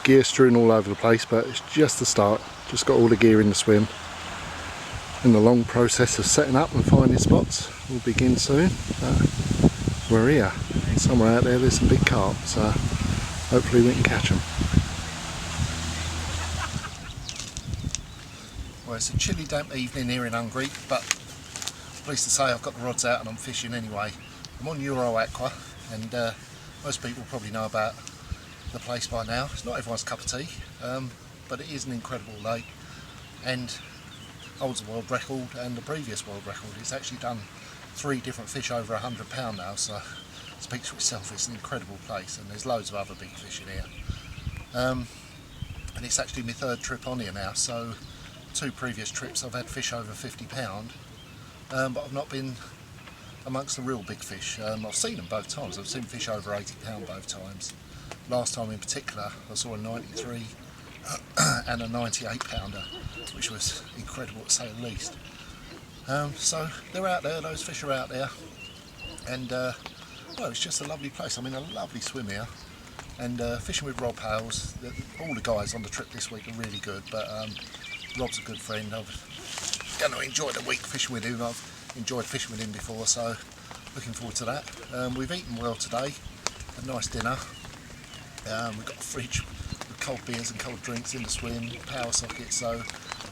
Gear strewn all over the place, but it's just the start. Just got all the gear in the swim. And the long process of setting up and finding spots will begin soon. We're here. And somewhere out there's some big carp, so hopefully we can catch them. Well, it's a chilly, damp evening here in Hungary, but pleased to say I've got the rods out and I'm fishing anyway. I'm on Aqua, and most people probably know about the place by now. It's not everyone's cup of tea, but it is an incredible lake and holds the world record and the previous world record. It's actually done 3 different fish over £100 now, so it speaks for itself. It's an incredible place, and there's loads of other big fish in here. And it's actually my 3rd trip on here now, so 2 previous trips I've had fish over £50, but I've not been amongst the real big fish. I've seen them both times. I've seen fish over £80 both times. Last time in particular I saw a 93 and a 98 pounder, which was incredible to say the least. So they're out there, those fish are out there, and well, it's just a lovely place. I'm in a lovely swim here, and fishing with Rob Hales. All the guys on the trip this week are really good, but Rob's a good friend. I'm going to enjoy the week fishing with him. I've enjoyed fishing with him before, so looking forward to that. We've eaten well today, a nice dinner. We've got a fridge with cold beers and cold drinks in the swim, power socket, so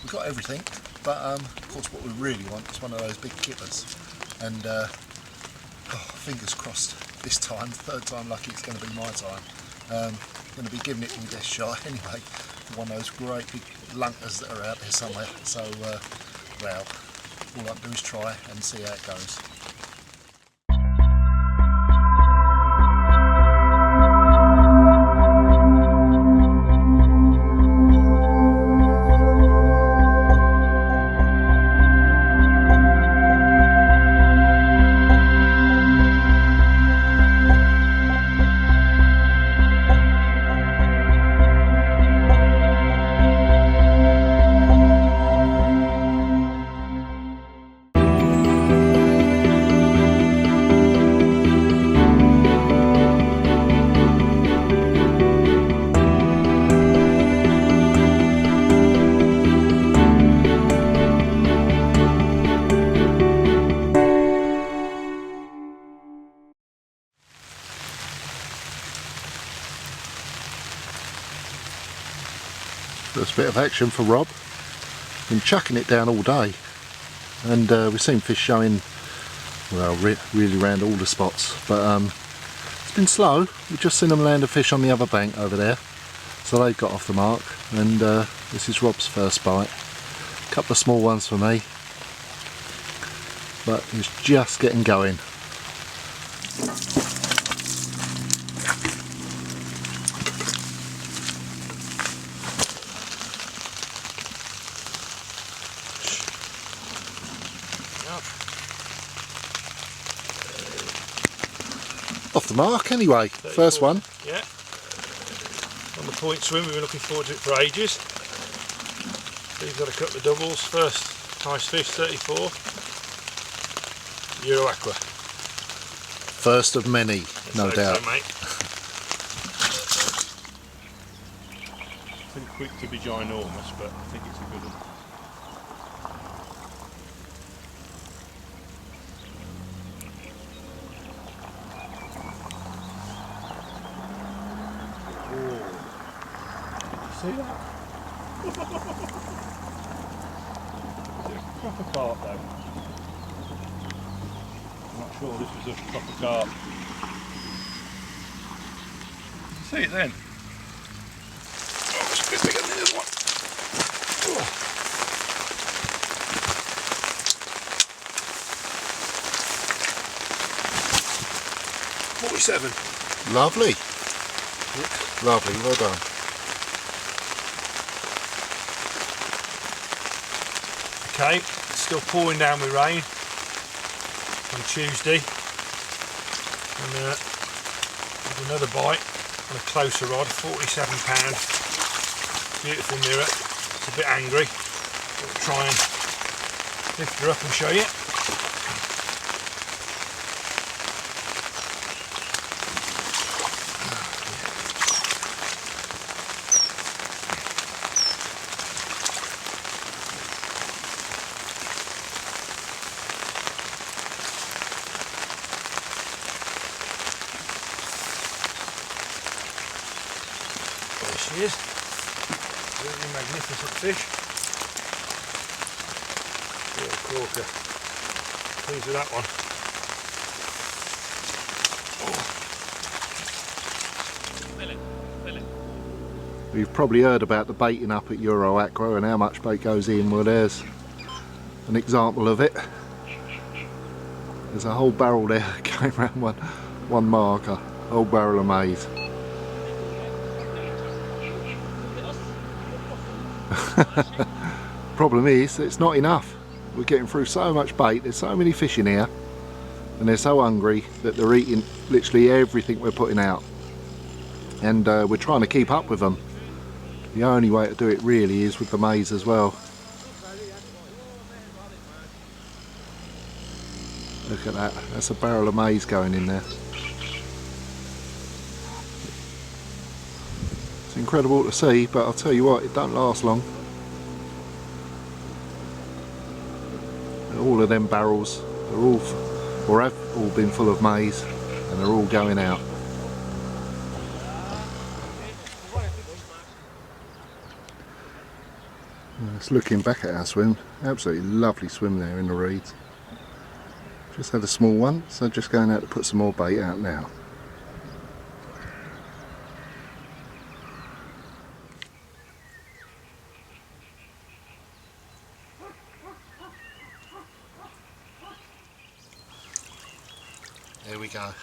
we've got everything. But of course what we really want is one of those big kippers, and fingers crossed this time, 3rd time lucky, it's going to be my time. Going to be giving it my best shot anyway, for one of those great big lunkers that are out there somewhere. So well, all I can do is try and see how it goes. First bit of action for Rob. Been chucking it down all day, and we've seen fish showing, well, really around all the spots, but it's been slow. We've just seen them land a fish on the other bank over there, so they got off the mark, and this is Rob's first bite. A couple of small ones for me, but it's just getting going. Off the mark anyway, 34. First one. Yeah. On the point swim, we've been looking forward to it for ages. Steve's got a couple of doubles. First nice fish, 34. Aqua. First of many, no doubt. So, mate. Pretty quick to be ginormous, but I think it's a good one. See that? Is it a proper carp though? I'm not sure this was a proper carp. See it then? Oh, it's a bit bigger than this one. Oh. $47. Lovely. Lovely, well done. Okay, it's still pouring down with rain on Tuesday, and have another bite on a closer rod, £47, beautiful mirror. It's a bit angry, but we'll try and lift her up and show you. he is. Really magnificent fish. Real corker. Pleased with that one. You've probably heard about the baiting up at Euro Aqua and how much bait goes in. Well, there's an example of it. There's a whole barrel there going around one marker, a whole barrel of maize. Problem is, it's not enough. We're getting through so much bait, there's so many fish in here, and they're so hungry that they're eating literally everything we're putting out. And we're trying to keep up with them. The only way to do it really is with the maize as well. Look at that, that's a barrel of maize going in there. It's incredible to see, but I'll tell you what, it don't last long. All of them barrels are all, or have all been full of maize, and they're all going out. Just looking back at our swim, absolutely lovely swim there in the reeds. Just had a small one, so just going out to put some more bait out now. There we go.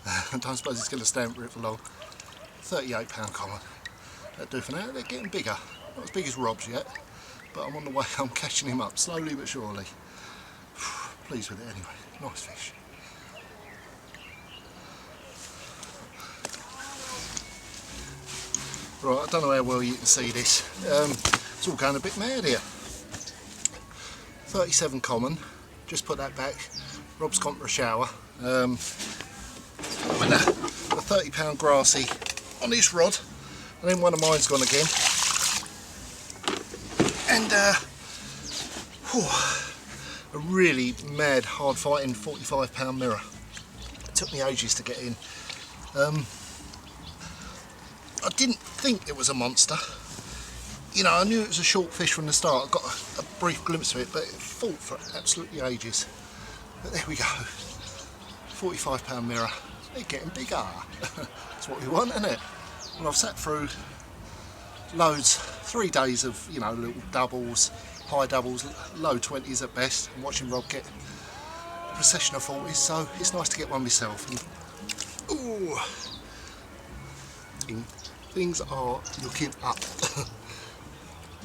I don't suppose it's going to stand for it for long. 38 pound common. That'll do for now. They're getting bigger. Not as big as Rob's yet, but I'm on the way. I'm catching him up slowly but surely. Pleased with it anyway. Nice fish. Right, I don't know how well you can see this. It's all going a bit mad here. 37 common. Just put that back. Rob's gone for a shower. With a 30 pound grassy on this rod, and then one of mine's gone again. And a really mad, hard fighting 45 pound mirror. It took me ages to get in. I didn't think it was a monster. You know, I knew it was a short fish from the start. I got a brief glimpse of it, but it fought for absolutely ages. But there we go. 45 pound mirror. They're getting bigger. That's what we want, isn't it? Well, I've sat through loads, 3 days of, you know, little doubles, high doubles, low 20s at best. I'm watching Rob get a procession of 40s, so it's nice to get one myself. And, ooh, things are looking up.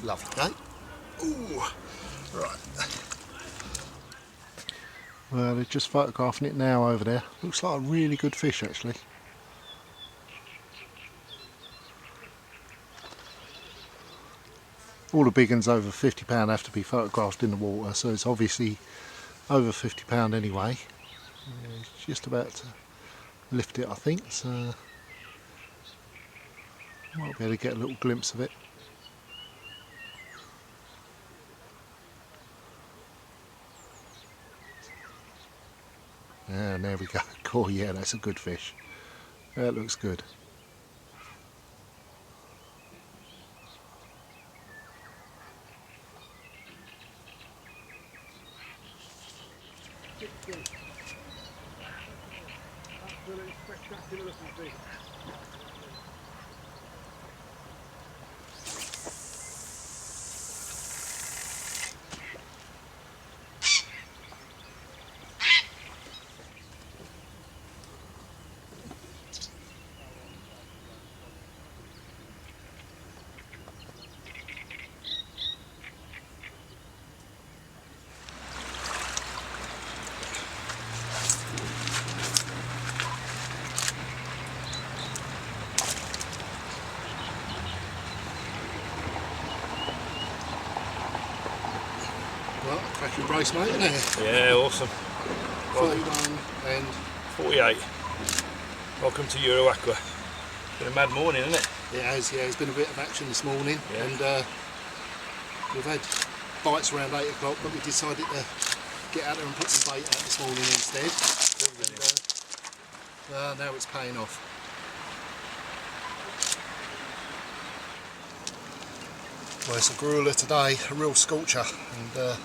Lovely, eh? Ooh, right. Well, they're just photographing it now over there. Looks like a really good fish, actually. All the big ones over £50 have to be photographed in the water, so it's obviously over £50 anyway. It's just about to lift it, I think, so might be able to get a little glimpse of it. And there we go. Cool, yeah, that's a good fish. That looks good. Absolutely spectacular looking fish. Well, cracking brace, mate, isn't it? Yeah, awesome. 41 and 48. Welcome to Euro Aqua. Been a mad morning, isn't it? it has, yeah, there's been a bit of action this morning, Yeah. and we've had bites around 8 o'clock, but we decided to get out there and put some bait out this morning instead. And now it's paying off. Well, it's a grueler today, a real scorcher, and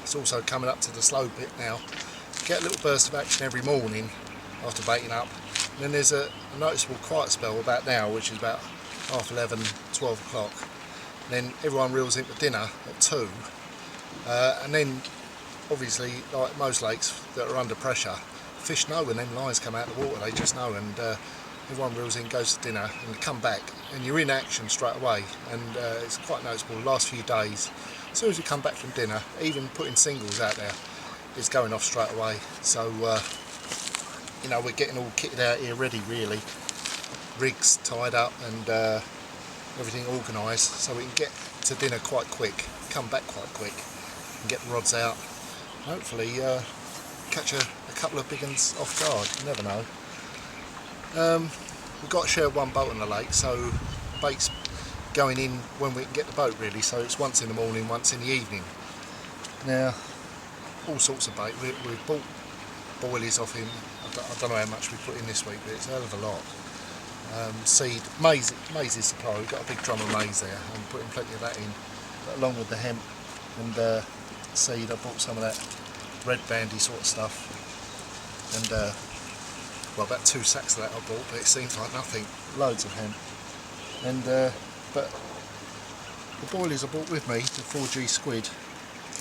it's also coming up to the slow bit now. Get a little burst of action every morning after baiting up. And then there's a noticeable quiet spell about now, which is about 11:30, 12 o'clock. Then everyone reels into dinner at 2, and then obviously, like most lakes that are under pressure, fish know when them lines come out of the water, they just know, and everyone reels in, goes to dinner, and come back, and you're in action straight away. And it's quite noticeable the last few days. As soon as we come back from dinner, even putting singles out there, it's going off straight away. So you know, we're getting all kitted out here ready, really. Rigs tied up and everything organised, so we can get to dinner quite quick, come back quite quick, and get the rods out. Hopefully catch a couple of big ones off guard. You never know. We've got to share one boat on the lake, so bait's going in when we can get the boat, really. So it's once in the morning, once in the evening. Now, all sorts of bait. We've bought boilies off him. I don't know how much we put in this week, but it's a hell of a lot. Seed, maize is supply. We've got a big drum of maize there, and we're putting plenty of that in, but along with the hemp and seed. I bought some of that red bandy sort of stuff, and well, about 2 sacks of that I bought, but it seems like nothing. Loads of hemp, and but the boilies I bought with me, the 4G squid,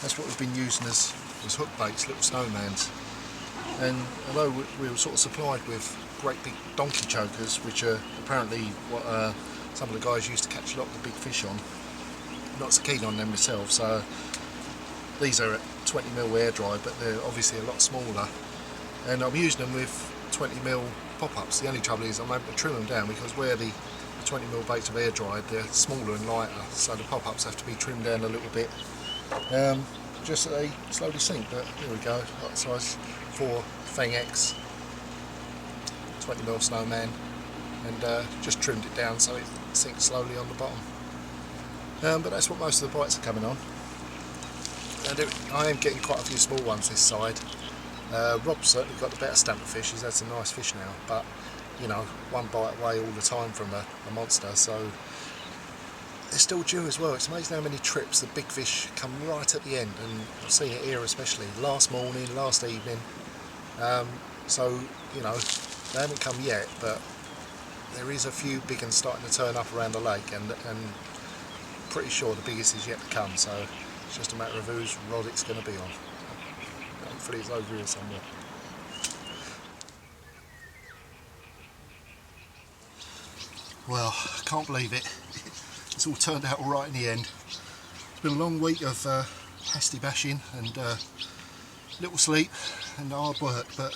that's what we've been using as hook baits, little snowmans. And although we were sort of supplied with great big donkey chokers, which are apparently what some of the guys used to catch a lot of the big fish on, I'm not so keen on them myself, so these are at 20mm air dry, but they're obviously a lot smaller, and I'm using them with 20mm pop-ups. The only trouble is I'm able to trim them down, because where the 20mm baits are air dried, they're smaller and lighter, so the pop-ups have to be trimmed down a little bit, just so they slowly sink. But here we go, like size 4 Fang X 20mm snowman, and just trimmed it down so it sinks slowly on the bottom. But that's what most of the bites are coming on, and I am getting quite a few small ones this side. Rob's certainly got the better stamp of fish. He's had some nice fish now, but you know, one bite away all the time from a monster, so they're still due as well. It's amazing how many trips the big fish come right at the end, and I've seen it here especially last morning, last evening. So you know, they haven't come yet, but there is a few big ones starting to turn up around the lake, and pretty sure the biggest is yet to come, so it's just a matter of whose rod it's going to be on. Hopefully it's over here somewhere. Well, I can't believe it. It's all turned out alright in the end. It's been a long week of hasty bashing and little sleep and hard work, but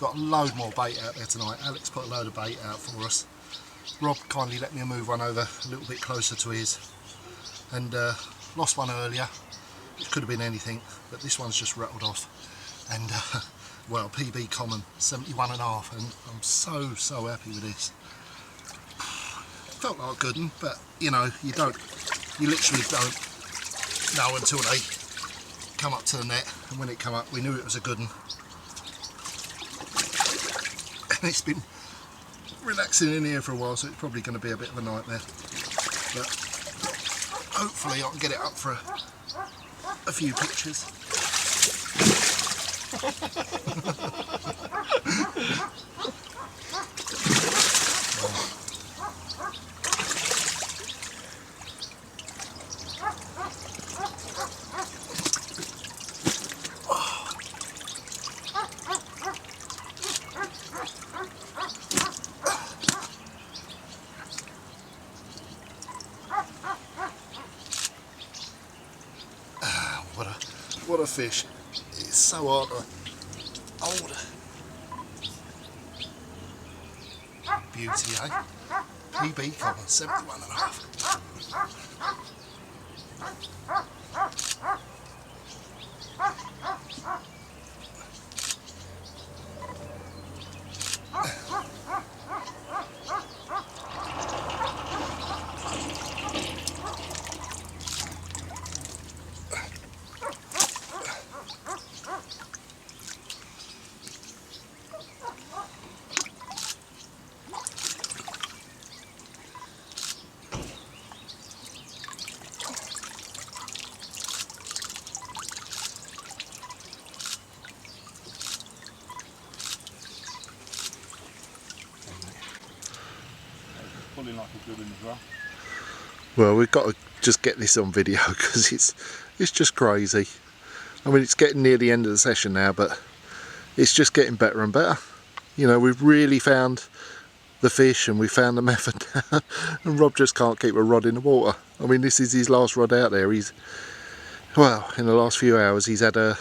got a load more bait out there tonight. Alex put a load of bait out for us. Rob kindly let me move one over a little bit closer to his, and lost one earlier. It could have been anything, but this one's just rattled off, and well, PB common 71.5, and I'm so happy with this. Felt like a good one, but you know, you literally don't know until they come up to the net, and when it come up we knew it was a good one. And it's been relaxing in here for a while, so it's probably going to be a bit of a nightmare, but hopefully I can get it up for a few pictures. What a fish. It's so hard to hold. Beauty, eh? PB common, 71.5. pulling like a good one as well. Well, we've got to just get this on video because it's just crazy. I mean, it's getting near the end of the session now, but it's just getting better and better. You know, we've really found the fish and we found the method now, and Rob just can't keep a rod in the water. I mean, this is his last rod out there. Well, in the last few hours he's had a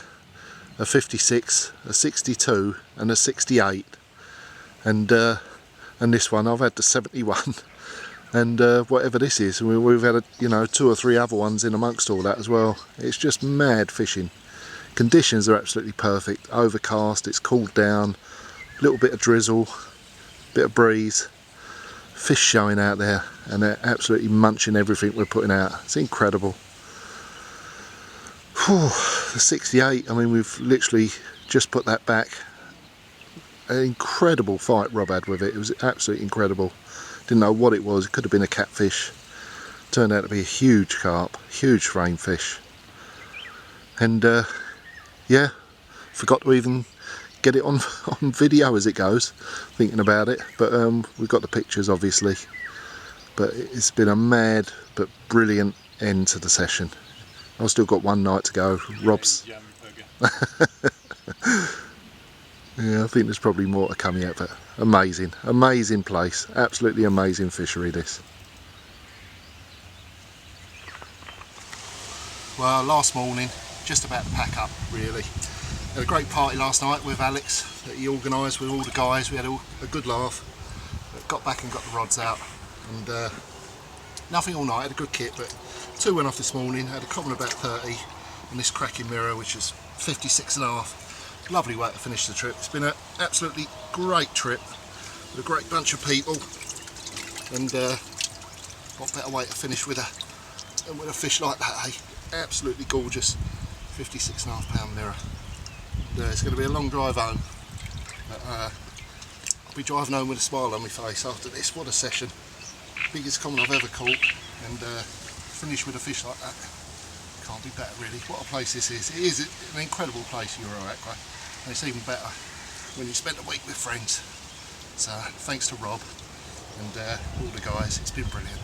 56, a 62 and a 68, and this one I've had the 71, and whatever this is, we've had you know, 2 or 3 other ones in amongst all that as well. It's just mad fishing. Conditions are absolutely perfect. Overcast, it's cooled down, a little bit of drizzle, bit of breeze, fish showing out there, and they're absolutely munching everything we're putting out. It's incredible. Whew, the 68, I mean, we've literally just put that back. An incredible fight Rob had with it. It was absolutely incredible. Didn't know what it was. It could have been a catfish. Turned out to be a huge carp, huge frame fish. And yeah, forgot to even get it on video as it goes, thinking about it, but we've got the pictures obviously. But it's been a mad but brilliant end to the session. I've still got one night to go. Rob's yeah, I think there's probably more to come yet, but amazing place, absolutely amazing fishery this. Well, last morning, just about to pack up really. Had a great party last night with Alex that he organised with all the guys. We had a good laugh. Got back and got the rods out, and nothing all night. Had a good kit, but 2 went off this morning. Had a common about 30, and this cracking mirror, which is 56.5. Lovely way to finish the trip. It's been an absolutely great trip with a great bunch of people, and what better way to finish with a fish like that, eh? Absolutely gorgeous 56.5 pound mirror. It's going to be a long drive home, but I'll be driving home with a smile on my face after this. What a session. Biggest common I've ever caught, and finish with a fish like that. Can't be better really. What a place this is. It is an incredible place, Aqua, and it's even better when you spend a week with friends. So thanks to Rob and all the guys, it's been brilliant.